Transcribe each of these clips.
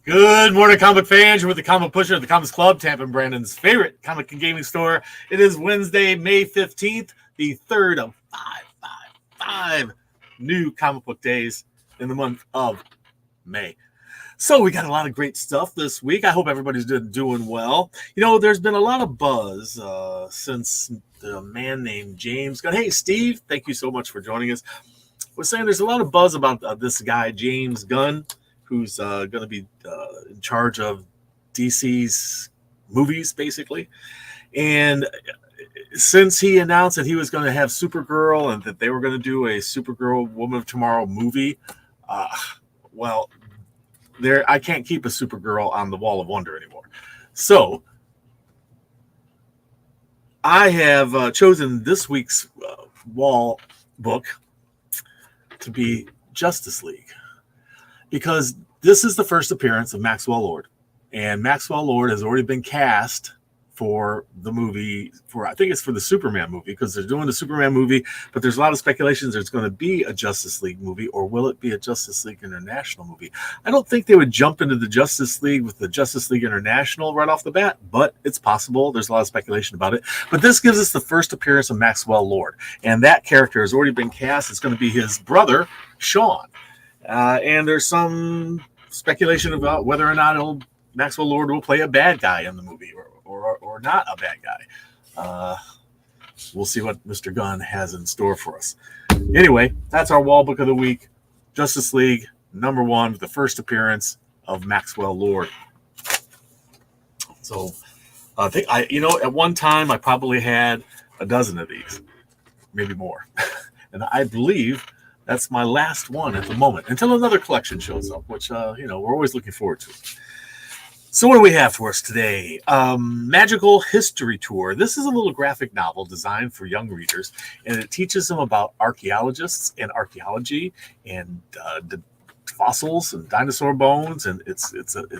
Good morning, comic fans. You're with the Comic Pusher at the Comics Club, Tampa and Brandon's favorite comic and gaming store. It is Wednesday, May 15th, the third of five new comic book days in the month of May. So we got a lot of great stuff this week. I hope everybody's doing well. You know, there's been a lot of buzz since the man named James Gunn. Hey, Steve, thank you so much for joining us. We're saying there's a lot of buzz about this guy, James Gunn, who's going to be in charge of DC's movies, basically. And since he announced that he was going to have Supergirl and that they were going to do a Supergirl Woman of Tomorrow movie, I can't keep a Supergirl on the Wall of Wonder anymore. So I have chosen this week's wall book to be Justice League, because this is the first appearance of Maxwell Lord. And Maxwell Lord has already been cast for the movie, I think it's for the Superman movie, because they're doing the Superman movie, but there's a lot of speculations there's going to be a Justice League movie, or will it be a Justice League International movie? I don't think they would jump into the Justice League with the Justice League International right off the bat, but it's possible. There's a lot of speculation about it. But this gives us the first appearance of Maxwell Lord, and that character has already been cast. It's going to be his brother, Sean. And there's some speculation about whether or not Maxwell Lord will play a bad guy in the movie, or not a bad guy. We'll see what Mr. Gunn has in store for us. Anyway, that's our wall book of the week. Justice League #1, the first appearance of Maxwell Lord. So I think at one time I probably had a dozen of these, maybe more. And I believe that's my last one at the moment, until another collection shows up, which we're always looking forward to. So what do we have for us today? Magical History Tour. This is a little graphic novel designed for young readers, and it teaches them about archaeologists and archaeology and fossils and dinosaur bones, and it's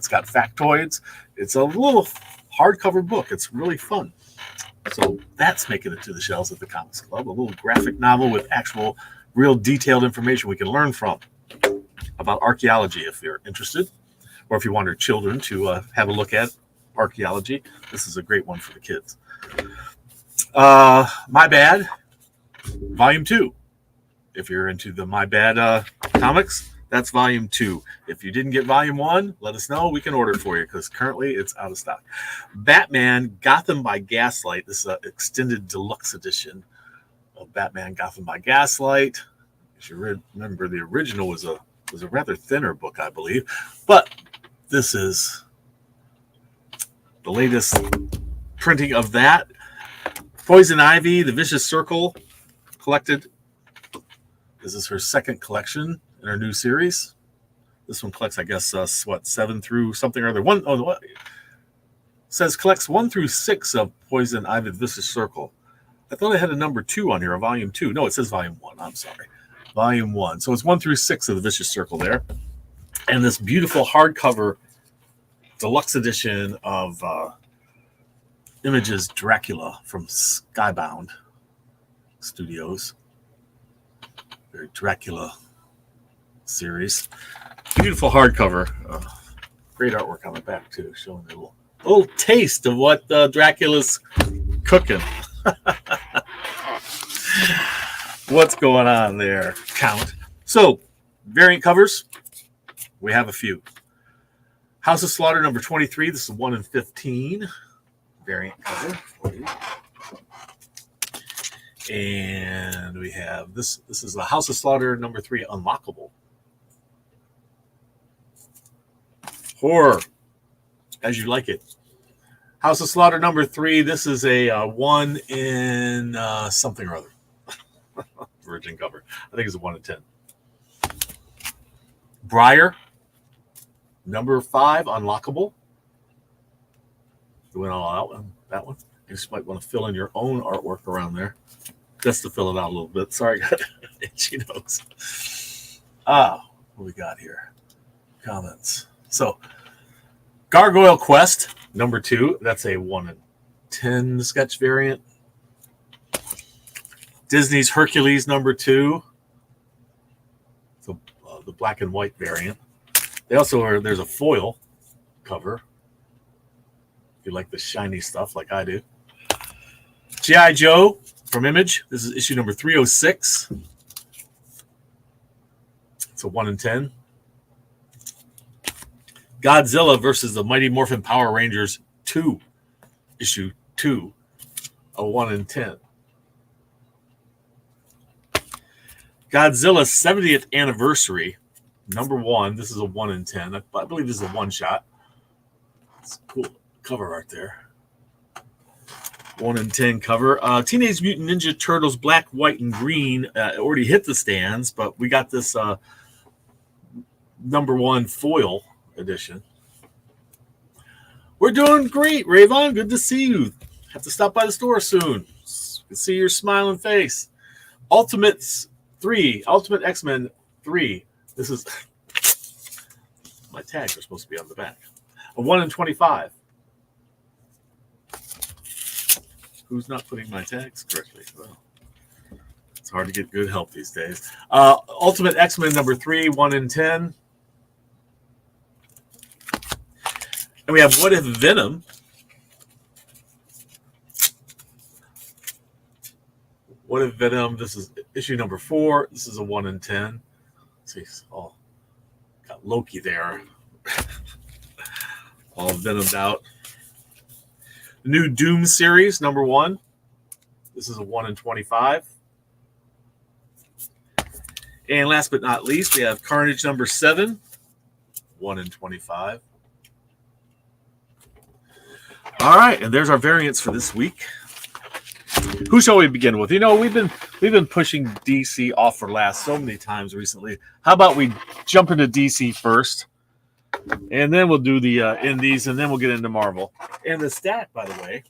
got factoids. It's a little hardcover book. It's really fun. So that's making it to the shelves at the Comics Club. A little graphic novel with actual, real detailed information we can learn from about archaeology if you're interested. Or if you want your children to have a look at archaeology, this is a great one for the kids. My Bad, Volume 2. If you're into the My Bad comics, that's Volume 2. If you didn't get Volume 1, let us know. We can order it for you, because currently it's out of stock. Batman, Gotham by Gaslight. This is an extended deluxe edition of Batman, Gotham by Gaslight. If you remember, the original was a rather thinner book, I believe. But this is the latest printing of that. Poison Ivy, The Vicious Circle, collected. This is her second collection in her new series. This one collects, I guess, 7 through something or other. Says collects 1 through 6 of Poison Ivy, The Vicious Circle. I thought I had a number 2 on here, a Volume 2. No, it says Volume 1. I'm sorry. Volume 1. So it's 1 through 6 of The Vicious Circle there. And this beautiful hardcover deluxe edition of Image's Dracula from Skybound Studios. Very Dracula series. Beautiful hardcover. Great artwork on the back, too, showing a little taste of what Dracula's cooking. What's going on there, Count? So, variant covers. We have a few. House of Slaughter number 23. This is 1 in 15. Variant cover for you. And we have this. This is the House of Slaughter number 3 unlockable. Horror, as you like it. House of Slaughter number 3. This is a 1 in something or other. Virgin cover. I think it's a 1 in 10. Briar, number 5, unlockable. You went all out on that one. You just might want to fill in your own artwork around there, just to fill it out a little bit. Sorry, got itchy nose. What we got here? Comments. So, Gargoyle Quest, number 2. That's a 1 in 10 sketch variant. Disney's Hercules number 2. So the black and white variant. They also there's a foil cover. If you like the shiny stuff like I do. G.I. Joe from Image. This is issue number 306. It's a 1 in 10. Godzilla versus the Mighty Morphin Power Rangers 2. Issue 2. A 1 in 10. Godzilla's 70th anniversary. Number 1. This is a 1 in 10. I believe this is a one shot. It's a cool cover art there. 1 in 10 cover. Teenage Mutant Ninja Turtles Black, White, and Green already hit the stands, but we got this number 1 foil edition. We're doing great, Rayvon. Good to see you. Have to stop by the store soon. See your smiling face. Ultimates 3. Ultimate X-Men 3. This is... My tags are supposed to be on the back. A 1 in 25. Who's not putting my tags correctly? Well, it's hard to get good help these days. Ultimate X-Men number 3, 1 in 10. And we have What If Venom. What If Venom? This is issue number 4. This is a 1 in 10. Let's see, oh, got Loki there, all venomed out. The new Doom series, number 1. This is a 1 in 25. And last but not least, we have Carnage number 7, 1 in 25. All right, and there's our variants for this week. Who shall we begin with? You know, we've been pushing DC off for last so many times recently. How about we jump into DC first, and then we'll do the indies, and then we'll get into Marvel. And the stack, by the way,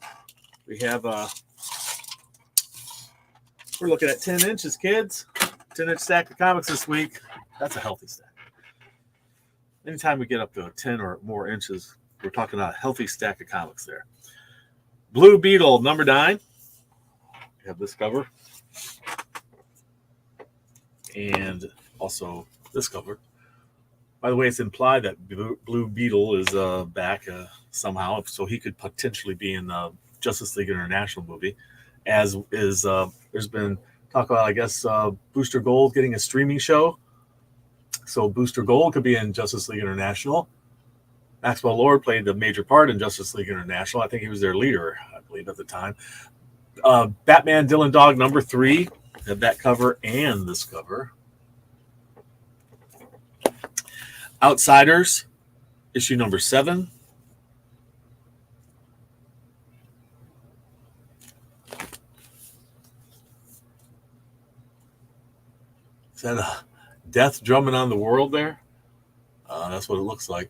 we have we're looking at 10 inches, kids. 10-inch stack of comics this week. That's a healthy stack. Anytime we get up to 10 or more inches, we're talking about a healthy stack of comics there. Blue Beetle, number 9. We have this cover. And also this cover. By the way, it's implied that Blue Beetle is back somehow, so he could potentially be in the Justice League International movie. As is, there's been talk about, I guess, Booster Gold getting a streaming show. So Booster Gold could be in Justice League International. Maxwell Lord played a major part in Justice League International. I think he was their leader, I believe, at the time. Batman Dylan Dog number 3. Have that cover and this cover. Outsiders, issue number 7. Is that a death drumming on the world there? That's what it looks like.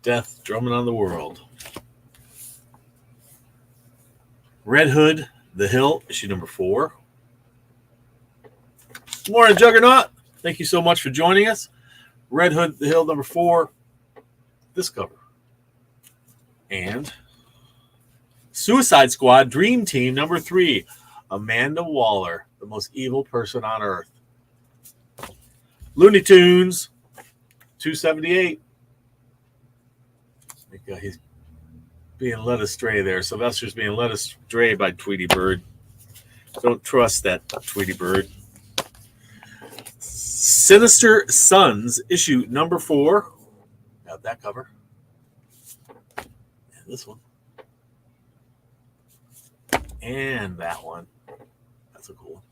Death drumming on the world. Red Hood, The Hill, issue number 4. Good morning, Juggernaut. Thank you so much for joining us. Red Hood, The Hill, number 4. This cover. And Suicide Squad, Dream Team, number 3. Amanda Waller, the most evil person on earth. Looney Tunes, 278. I think he's being led astray there. Sylvester's being led astray by Tweety Bird. Don't trust that Tweety Bird. Sinister Sons, issue number 4. Got that cover. And this one. And that one. That's a cool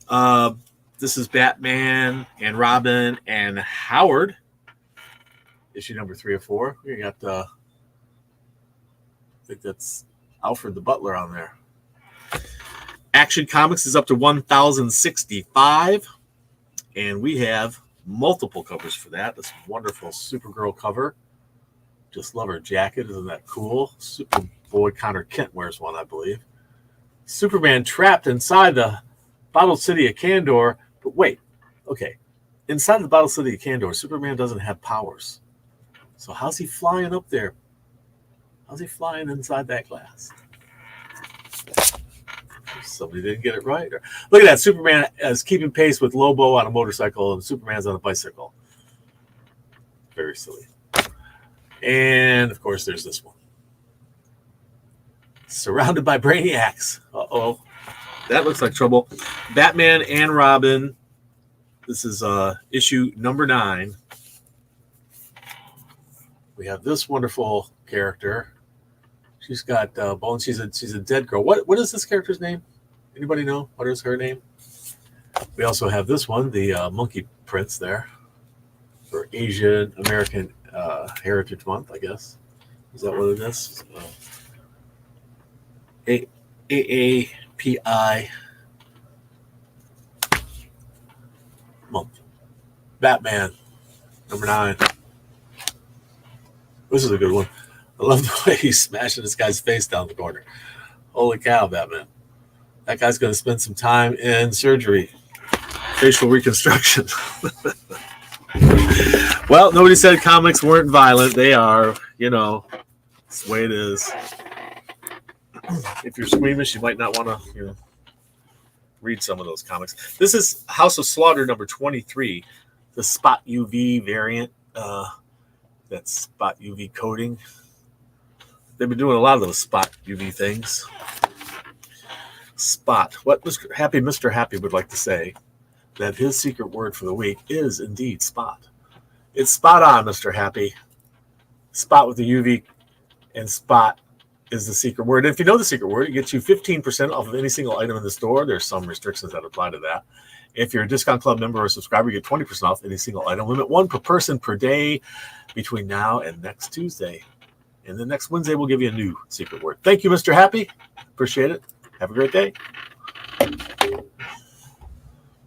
one. This is Batman and Robin and Howard. Issue number 3 of 4. We got, I think that's Alfred the Butler on there. Action Comics is up to 1,065. And we have multiple covers for that. This wonderful Supergirl cover. Just love her jacket. Isn't that cool? Superboy Connor Kent wears one, I believe. Superman trapped inside the bottled city of Kandor. But wait, okay. Inside the bottled city of Kandor, Superman doesn't have powers. So how's he flying up there? How's he flying inside that glass? Somebody didn't get it right. Look at that. Superman is keeping pace with Lobo on a motorcycle and Superman's on a bicycle. Very silly. And, of course, there's this one. Surrounded by Brainiacs. Uh-oh. That looks like trouble. Batman and Robin. This is issue number 9. We have this wonderful character. She's got bones. She's a dead girl. What is this character's name? Anybody know? What is her name? We also have this one, the Monkey Prince there, for Asian American Heritage Month, I guess. Is that what it is? AAPI month. Batman, number 9. This is a good one. I love the way he's smashing this guy's face down the corner. Holy cow, Batman. That guy's going to spend some time in surgery. Facial reconstruction. Well, nobody said comics weren't violent. They are, That's the way it is. If you're squeamish, you might not want to, read some of those comics. This is House of Slaughter number 23, the Spot UV variant. That Spot UV coating. They've been doing a lot of those Spot UV things. Spot. What Mr. Happy would like to say, that his secret word for the week is indeed spot. It's spot on, Mr. Happy. Spot with the UV and spot is the secret word. And if you know the secret word, it gets you 15% off of any single item in the store. There's some restrictions that apply to that. If you're a Discount Club member or subscriber, you get 20% off any single item. Limit 1 per person per day between now and next Tuesday. And then next Wednesday, we'll give you a new secret word. Thank you, Mr. Happy. Appreciate it. Have a great day.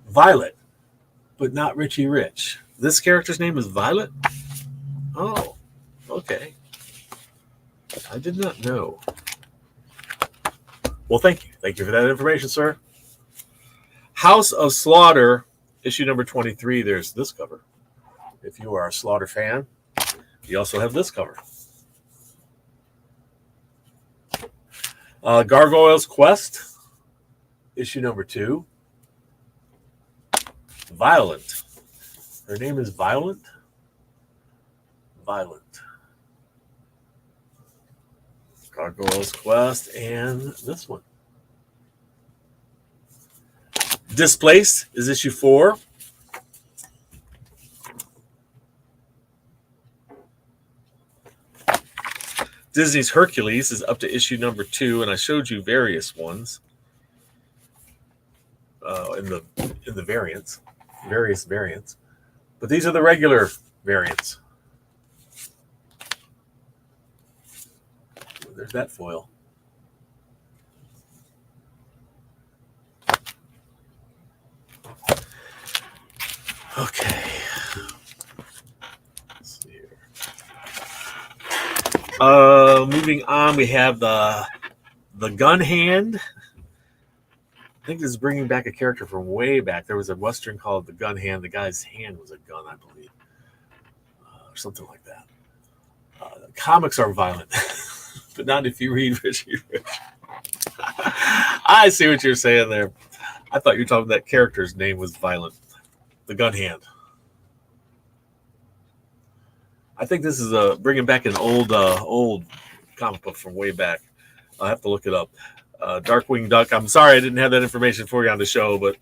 Violet, but not Richie Rich. This character's name is Violet? Oh, okay. I did not know. Well, thank you. Thank you for that information, sir. House of Slaughter, issue number 23. There's this cover. If you are a Slaughter fan, you also have this cover. Gargoyle's Quest, issue number 2. Violent. Her name is Violent. Violent. Gargoyle's Quest, and this one. Displaced is issue 4. Disney's Hercules is up to issue number 2, and I showed you various ones in the variants, various variants. But these are the regular variants. There's that foil. Okay. Let's see here. Moving on, we have the Gun Hand. I think this is bringing back a character from way back. There was a Western called The Gun Hand. The guy's hand was a gun, I believe, or something like that. Comics are violent, but not if you read Richie Rich. I see what you're saying there. I thought you were talking that character's name was Violent. The Gun Hand. I think this is bringing back an old comic book from way back. I'll have to look it up. Darkwing Duck. I'm sorry I didn't have that information for you on the show, but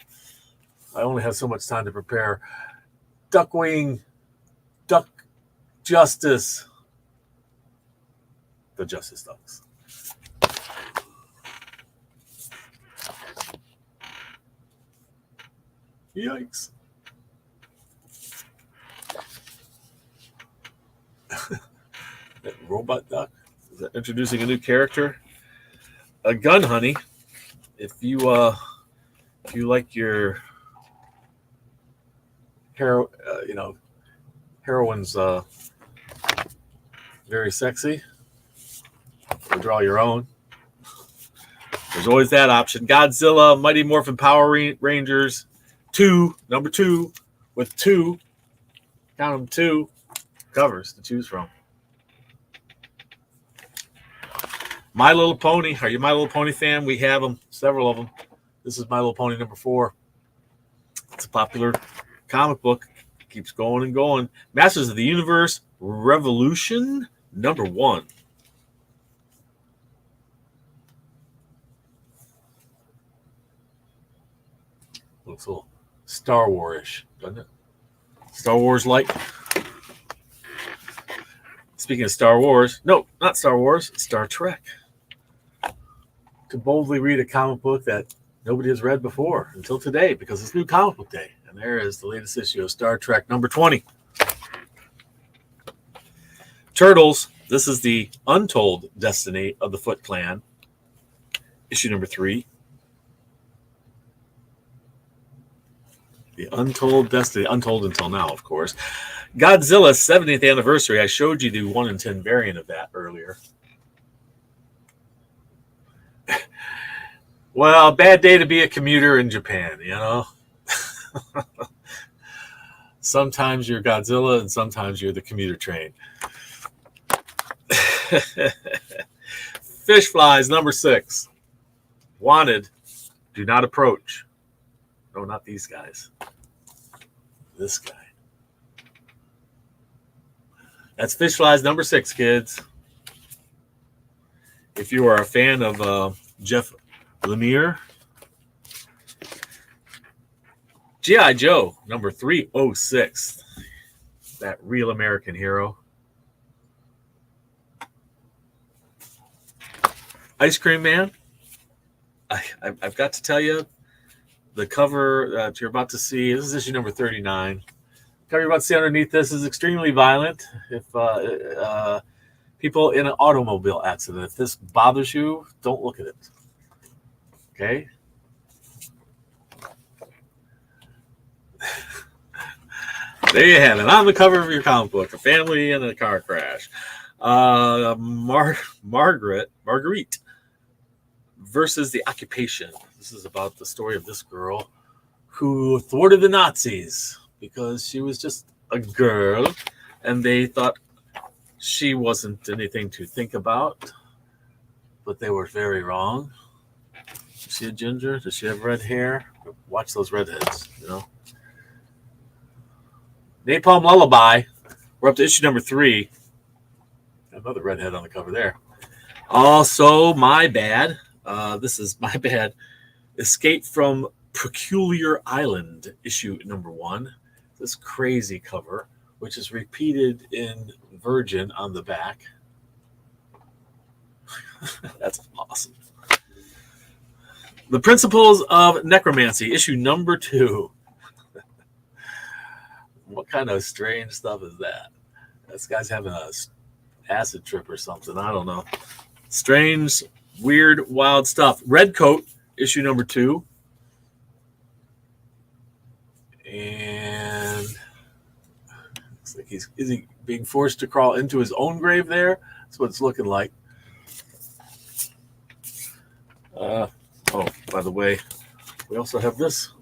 I only have so much time to prepare. Duckwing Duck Justice. The Justice Ducks. Yikes. That robot duck. Is that introducing a new character? A Gun Honey. If you like your heroines very sexy, or draw your own. There's always that option. Godzilla, Mighty Morphin Power Rangers, number 2, with 2, count them 2 covers to choose from. My Little Pony. Are you My Little Pony fan? We have them, several of them. This is My Little Pony number 4. It's a popular comic book. Keeps going and going. Masters of the Universe Revolution #1. Looks a little Star Wars-ish, doesn't it? Star Wars-like. Speaking of Star Wars, no, not Star Wars, Star Trek. To boldly read a comic book that nobody has read before until today, because it's New Comic Book Day. And there is the latest issue of Star Trek #20. Turtles, this is the untold destiny of the Foot Clan. Issue #3. The untold destiny, untold until now, of course. Godzilla's 70th anniversary. I showed you the 1 in 10 variant of that earlier. Well, bad day to be a commuter in Japan, you know? Sometimes you're Godzilla and sometimes you're the commuter train. Fish Flies #6. Wanted, do not approach. No, not these guys. This guy. That's Fish Flies #6, kids. If you are a fan of Jeff Lemire. G.I. Joe #306. That real American hero. Ice Cream Man. I've got to tell you, the cover that you're about to see, this is issue #39. The cover you're about to see underneath this is extremely violent. If people in an automobile accident, if this bothers you, don't look at it. Okay? There you have it. On the cover of your comic book, a family in a car crash. Marguerite versus the Occupation. This is about the story of this girl who thwarted the Nazis because she was just a girl and they thought she wasn't anything to think about, but they were very wrong. Is she a ginger? Does she have red hair? Watch those redheads, you know. Napalm Lullaby. We're up to issue #3. Another redhead on the cover there. Also, My Bad. This is My Bad. Escape from Peculiar Island, issue #1. This crazy cover, which is repeated in Virgin on the back. That's awesome. The Principles of Necromancy, issue #2. What kind of strange stuff is that? This guy's having a acid trip or something. I don't know. Strange, weird, wild stuff. Red Coat, issue #2. And looks like is he being forced to crawl into his own grave there? That's what it's looking like. Oh, by the way, we also have this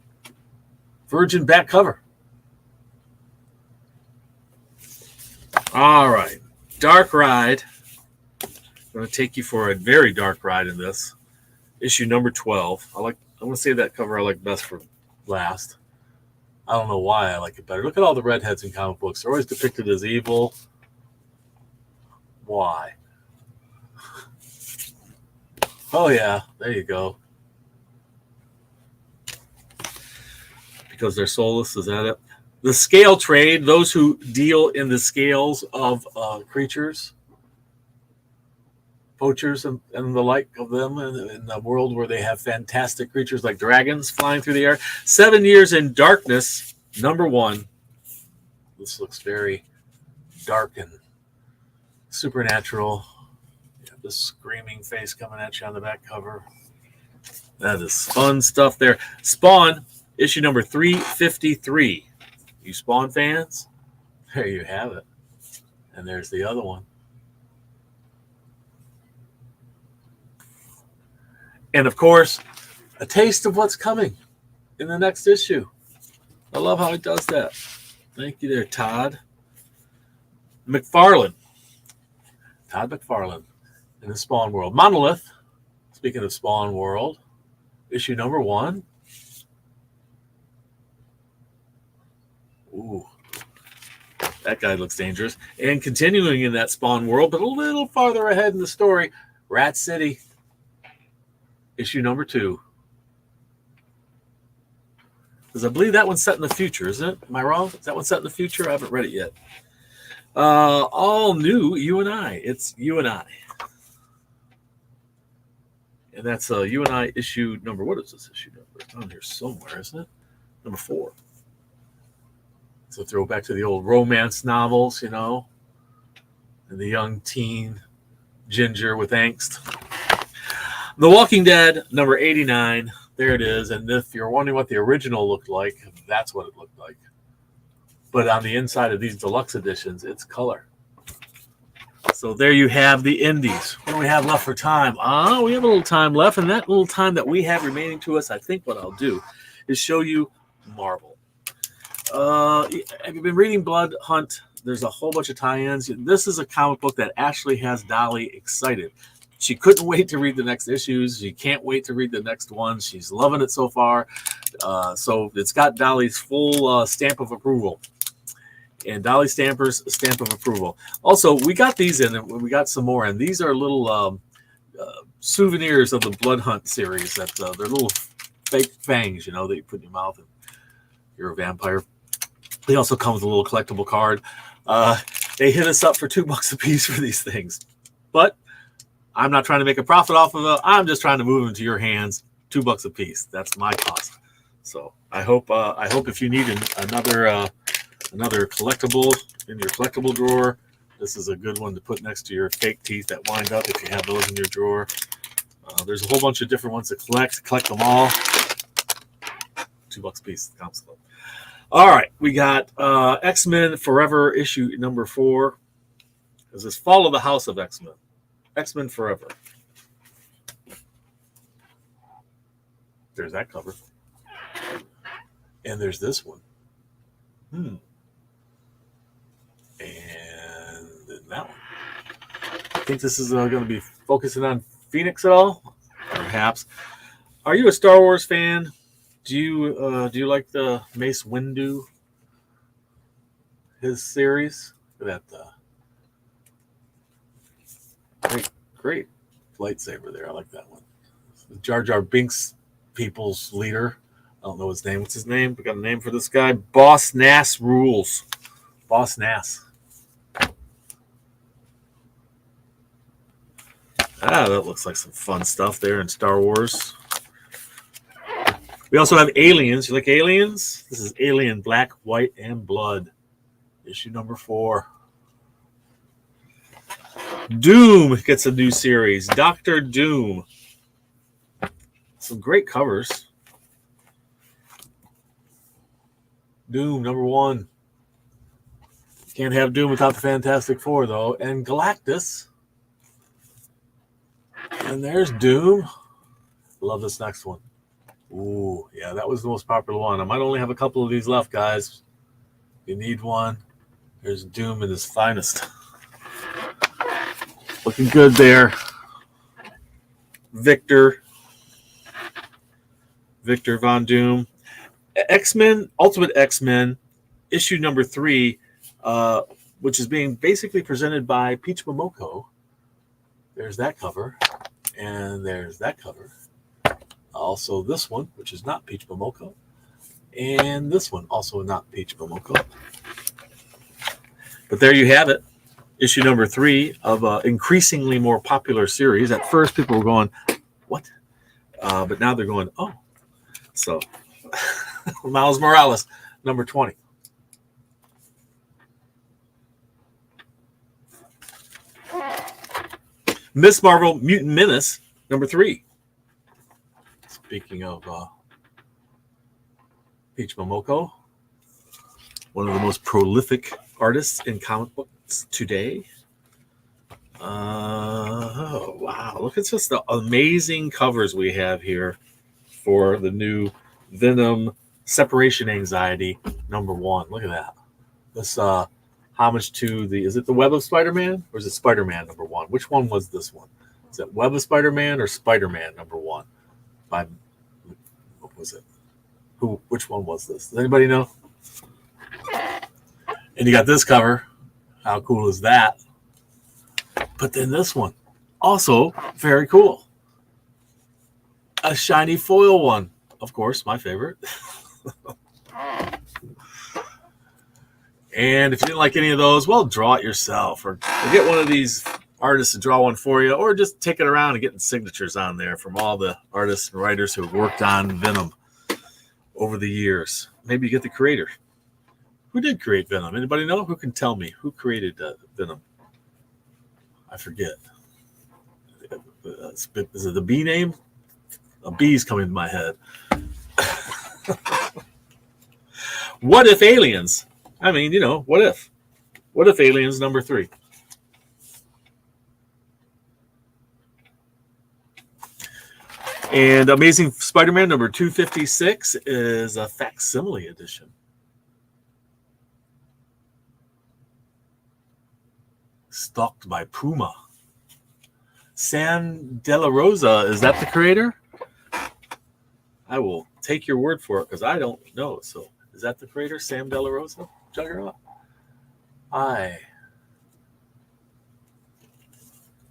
Virgin back cover. All right, Dark Ride. I'm going to take you for a very dark ride in this. Issue #12. I'm going to save that cover I like best for last. I don't know why I like it better. Look at all the redheads in comic books. They're always depicted as evil. Why? Oh, yeah. There you go. Because they're soulless. Is that it? The scale trade, those who deal in the scales of creatures, poachers and the like of them in the world where they have fantastic creatures like dragons flying through the air. 7 Years in Darkness, #1. This looks very dark and supernatural. You have this screaming face coming at you on the back cover. That is fun stuff there. Spawn, issue #353. You Spawn fans? There you have it. And there's the other one. And of course, a taste of what's coming in the next issue. I love how it does that. Thank you there, Todd McFarlane. Todd McFarlane in the Spawn world. Monolith, speaking of Spawn world, issue #1. Ooh, That guy looks dangerous. And continuing in that Spawn world, but a little farther ahead in the story, Rat City, issue number 2. Because I believe that one's set in the future, isn't it? Am I wrong? Is that one set in the future? I haven't read it yet. All new You and I. It's You and I. And that's You and I issue number. What is this issue number? It's on here somewhere, isn't it? Number 4. So throwback to the old romance novels, and the young teen ginger with angst. The Walking Dead, number 89. There it is. And if you're wondering what the original looked like, that's what it looked like. But on the inside of these deluxe editions, it's color. So there you have the indies. What do we have left for time? We have a little time left. And that little time that we have remaining to us, I think what I'll do is show you Marvel. Have you been reading Blood Hunt? There's a whole bunch of tie-ins. This is a comic book that actually has Dolly excited. She couldn't wait to read the next issues. She can't wait to read the next one. She's loving it so far. So it's got Dolly's full stamp of approval. And Dolly Stamper's stamp of approval. Also, we got these in, and we got some more. And these are little souvenirs of the Blood Hunt series. That they're little fake fangs, that you put in your mouth and you're a vampire. They also come with a little collectible card. They hit us up for $2 a piece for these things. But I'm not trying to make a profit off of it. I'm just trying to move them to your hands. $2 a piece. That's my cost. So I hope if you need another collectible in your collectible drawer, this is a good one to put next to your fake teeth that wind up if you have those in your drawer. There's a whole bunch of different ones to collect. Collect them all. $2 a piece. Comics Club. All right, we got X-Men Forever issue number 4. This is Fall of the House of X-Men. X-Men Forever. There's that cover. And there's this one. And then that one. I think this is going to be focusing on Phoenix at all? Perhaps. Are you a Star Wars fan? Do you like the Mace Windu? His series? Look at that. Great lightsaber there. I like that one. Jar Jar Binks people's leader. I don't know his name. What's his name? We got a name for this guy. Boss Nass rules. Boss Nass. That looks like some fun stuff there in Star Wars. We also have Aliens. You like Aliens? This is Alien Black, White, and Blood. Issue number 4. Doom gets a new series. Dr. Doom. Some great covers. Doom, number 1. Can't have Doom without the Fantastic Four, though. And Galactus. And there's Doom. Love this next one. Ooh, yeah, that was the most popular one. I might only have a couple of these left, guys. You need one. There's Doom in his finest. Looking good there. Victor Von Doom. X-Men, Ultimate X-Men, issue number 3, which is being basically presented by Peach Momoko. There's that cover. And there's that cover. Also this one, which is not Peach Momoko. And this one, also not Peach Momoko. But there you have it. Issue number 3 of an increasingly more popular series. At first, people were going, what? But now they're going, oh. So, Miles Morales, number 20. Miss Marvel, Mutant Menace, number 3. Speaking of Peach Momoko, one of the most prolific artists in comic books today. Oh, wow. Look at just the amazing covers we have here for the new Venom Separation Anxiety number 1. Look at that. This homage to is it the Web of Spider-Man or is it Spider-Man number 1? Which one was this one? Is it Web of Spider-Man or Spider-Man number 1? What was it? Which one was this? Does anybody know? And you got this cover. How cool is that? But then this one, also very cool. A shiny foil one. Of course, my favorite. And if you didn't like any of those, well, draw it yourself or get one of these artists to draw one for you, or just take it around and getting signatures on there from all the artists and writers who have worked on Venom over the years. Maybe you get the creator. Who did create Venom? Anybody know? Who can tell me? Who created Venom? I forget. Is it the B name? A B's coming to my head. What if aliens? I mean, what if? What if aliens number 3? And Amazing Spider-Man number 256 is a facsimile edition. Stalked by Puma. Sam De La Rosa, is that the creator? I will take your word for it because I don't know. So, is that the creator, Sam De La Rosa? Juggernaut? I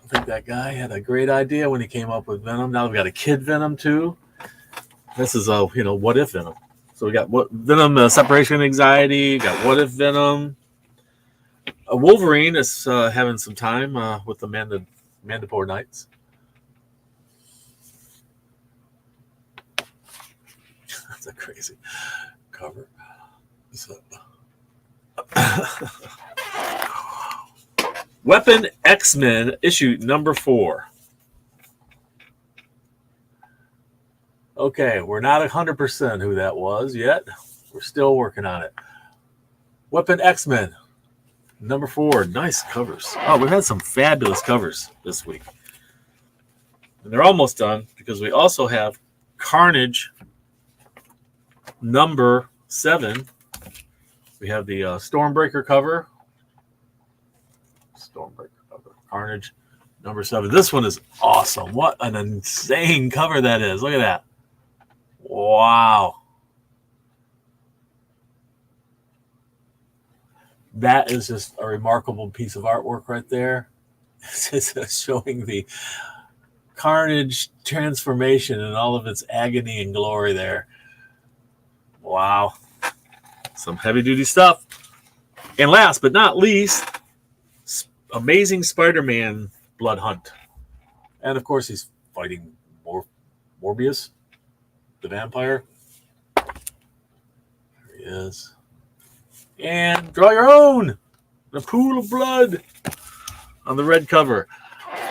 think that guy had a great idea when he came up with Venom. Now we've got a kid Venom too. This is what if Venom. So we got Venom separation anxiety. Got what if Venom. Wolverine is having some time with the Mandapore Knights. That's a crazy cover. So. Weapon X-Men issue number 4. Okay, we're not 100% who that was yet. We're still working on it. Weapon X-Men number 4. Nice covers. Oh, we've had some fabulous covers this week. And they're almost done because we also have Carnage number 7. We have the Stormbreaker cover. Carnage number 7. This one is awesome. What an insane cover that is. Look at that. Wow. That is just a remarkable piece of artwork right there. It's just showing the Carnage transformation and all of its agony and glory there. Wow. Some heavy-duty stuff. And last but not least, Amazing Spider-Man Blood Hunt. And, of course, he's fighting Morbius, the vampire. There he is. And draw your own. The pool of blood on the red cover.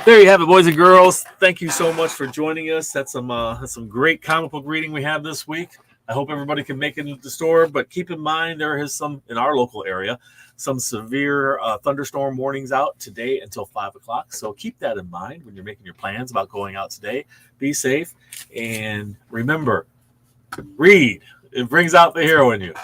There you have it, boys and girls. Thank you so much for joining us. That's some great comic book reading we have this week. I hope everybody can make it into the store, but keep in mind there is some, in our local area, some severe thunderstorm warnings out today until 5 o'clock. So keep that in mind when you're making your plans about going out today. Be safe. And remember, read. It brings out the hero in you.